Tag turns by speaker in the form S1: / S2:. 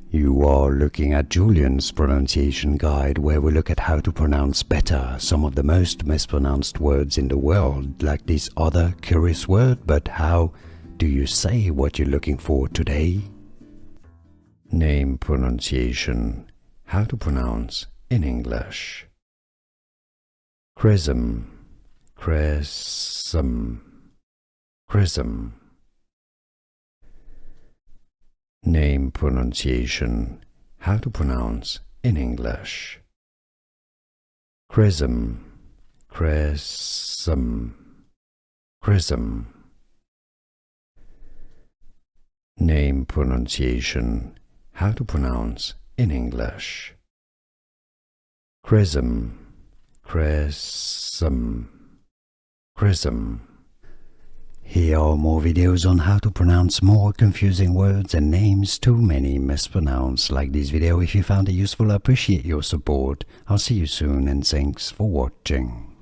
S1: You are looking at Julian's pronunciation guide, where we look at how to pronounce better some of the most mispronounced words in the world, like this other curious word. But how do you say what you're looking for today? Name pronunciation. How to pronounce in English. Chrism, chrism, chrism. Name pronunciation. How to pronounce in English. Chrism, chrism, chrism. Name pronunciation. How to pronounce in English. Chrism, chrism, chrism. Here are more videos on how to pronounce more confusing words and names too many mispronounced. Like this video if you found it useful. I appreciate your support. I'll see you soon and thanks for watching.